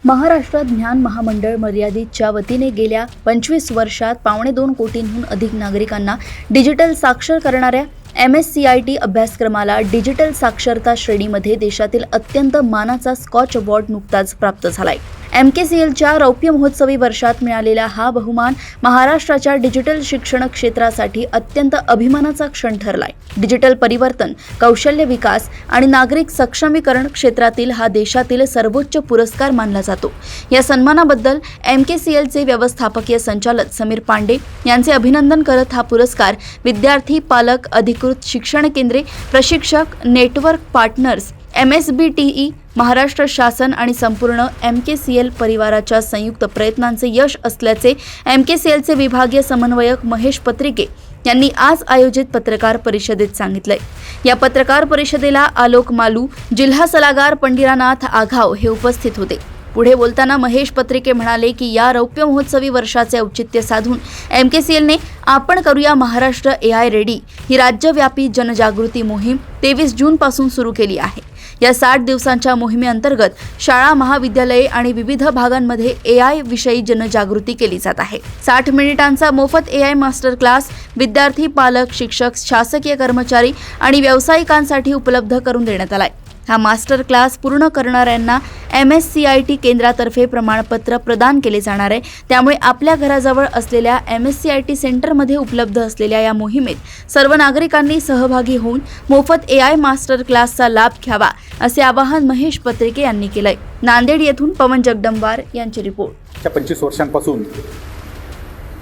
महाराष्ट्र ज्ञान महामंडळ मर्यादितच्या वतीने गेल्या 25 वर्षात 2.25 कोटींहून अधिक नागरिकांना डिजिटल साक्षर करणाऱ्या MSCIT अभ्यासक्रमाला डिजिटल साक्षरता श्रेणीमध्ये देशातील अत्यंत मानाचा स्कॉच अवॉर्ड नुकताच प्राप्त झालाय. MKCLच्या रौप्य महोत्सवी वर्षात मिळालेला हा बहुमान महाराष्ट्राच्या डिजिटल शिक्षण क्षेत्रासाठी अत्यंत अभिमानाचा क्षण ठरलाय. डिजिटल परिवर्तन, कौशल्य विकास आणि नागरिक सक्षमीकरण क्षेत्रातील हा देशातील सर्वोच्च पुरस्कार मानला जातो. या सन्मानाबद्दल MKCLचे व्यवस्थापकीय संचालक समीर पांडे यांचे अभिनंदन करत हा पुरस्कार विद्यार्थी, पालक, अधिकृत शिक्षण केंद्रे, प्रशिक्षक, नेटवर्क पार्टनर्स, MSBTE, महाराष्ट्र शासन आणि संपूर्ण MKCL परिवाराच्या संयुक्त प्रयत्नांचे यश असल्याचे MKCLचे विभागीय समन्वयक महेश पत्रिके यांनी आज आयोजित पत्रकार परिषदेत सांगितले. या पत्रकार परिषदेला आलोक मालू, जिल्हा सल्लागार पंडिरानाथ आघाव हे उपस्थित होते. पुढे बोलताना महेश पत्रिके म्हणाले की या रौप्य महोत्सवी वर्षाचे औचित्य साधून MKCLने आपण करूया महाराष्ट्र AI रेडी ही राज्यव्यापी जनजागृती मोहीम 23 जूनपासून सुरू केली आहे. या 60 दिवसांच्या मोहिमेअंतर्गत शाळा, महाविद्यालये आणि विविध भागांमध्ये AI विषयी जनजागृती केली जात आहे. 60 मिनिटांचा मोफत AI मास्टर क्लास विद्यार्थी, पालक, शिक्षक, शासकीय कर्मचारी आणि व्यावसायिकांसाठी उपलब्ध करून देण्यात आलाय. हा मास्टर क्लास पूर्ण करणाऱ्यांना MSCIT केंद्रातर्फे प्रमाणपत्र प्रदान केले जाणार आहे. त्यामुळे आपल्या घराजवळ असलेल्या MSCIT सेंटरमध्ये उपलब्ध असलेल्या या मोहिमेत सर्व नागरिकांनी सहभागी होऊन मोफत AI मास्टर क्लासचा लाभ घ्यावा असे आवाहन महेश पत्रिके यांनी केलंय. नांदेड येथून पवन जगदंबार यांचे रिपोर्ट. 25 वर्षांपासून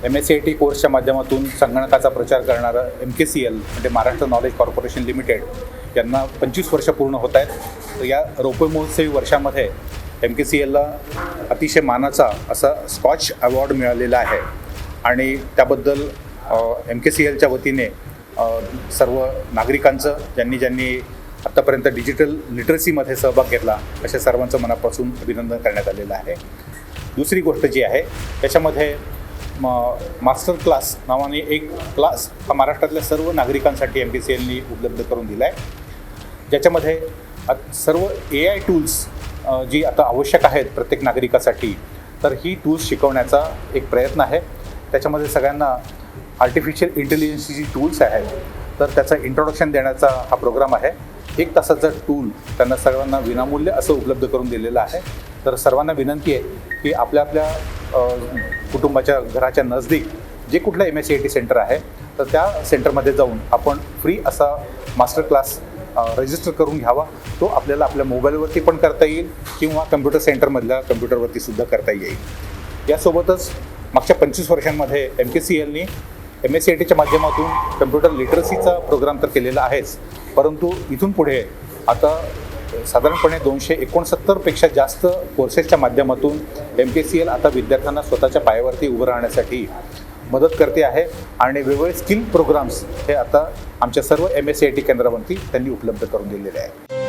MSCIT कोर्सच्या माध्यमातून संगणकाचा प्रचार करणारं MKCL म्हणजे महाराष्ट्र नॉलेज कॉर्पोरेशन लिमिटेड यांना 25 वर्ष पूर्ण होत आहेत. तर या रौप्य महोत्सवी वर्षामध्ये MKCLला अतिशय मानाचा असा स्कॉच अवॉर्ड मिळालेला आहे आणि त्याबद्दल MKCLच्या वतीने सर्व नागरिकांचं ज्यांनी आत्तापर्यंत डिजिटल लिटरसीमध्ये सहभाग घेतला अशा सर्वांचं मनापासून अभिनंदन करण्यात आलेलं आहे. दुसरी गोष्ट जी आहे त्याच्यामध्ये मास्टर क्लास नावाने एक क्लास हा महाराष्ट्रातल्या सर्व नागरिकांसाठी MKCLनी उपलब्ध करून दिला आहे, ज्याच्यामध्ये सर्व AI टूल्स जी आता आवश्यक आहेत प्रत्येक नागरिकासाठी, तर ही टूल्स शिकवण्याचा एक प्रयत्न आहे. त्याच्यामध्ये सगळ्यांना आर्टिफिशियल इंटेलिजन्सची जी टूल्स आहेत तर त्याचं इंट्रोडक्शन देण्याचा हा प्रोग्राम आहे. 1 तासाचा टूल त्यांना सर्वांना विनामूल्य असं उपलब्ध करून दिलेलं आहे. तर सर्वांना विनंती आहे की आपल्या कुटुंबाच्या घराच्या नजदीक जे कुठलं MSCIT सेंटर आहे तर त्या सेंटरमध्ये जाऊन आपण फ्री असा मास्टर क्लास रजिस्टर करून घ्यावा. तो आपल्याला आपल्या मोबाईलवरती पण करता येईल किंवा कम्प्युटर सेंटरमधल्या कम्प्युटरवरती सुद्धा करता येईल. यासोबतच मागच्या 25 वर्षांमध्ये MKCLनी MSCITच्या माध्यमातून कम्प्युटर लिटरसीचा प्रोग्राम तर केलेला आहेच, परंतु इथून पुढे आता साधारणपणे 269 पेक्षा जास्त कोर्सेसच्या माध्यमातून MKCL आता विद्यार्थ्यांना स्वतःच्या पायावरती उभं राहण्यासाठी मदत करते आहे आणि वेगवेगळे स्किल प्रोग्राम्स हे आता आमच्या सर्व MSCIT केंद्रावरती त्यांनी उपलब्ध करून दिलेले आहे.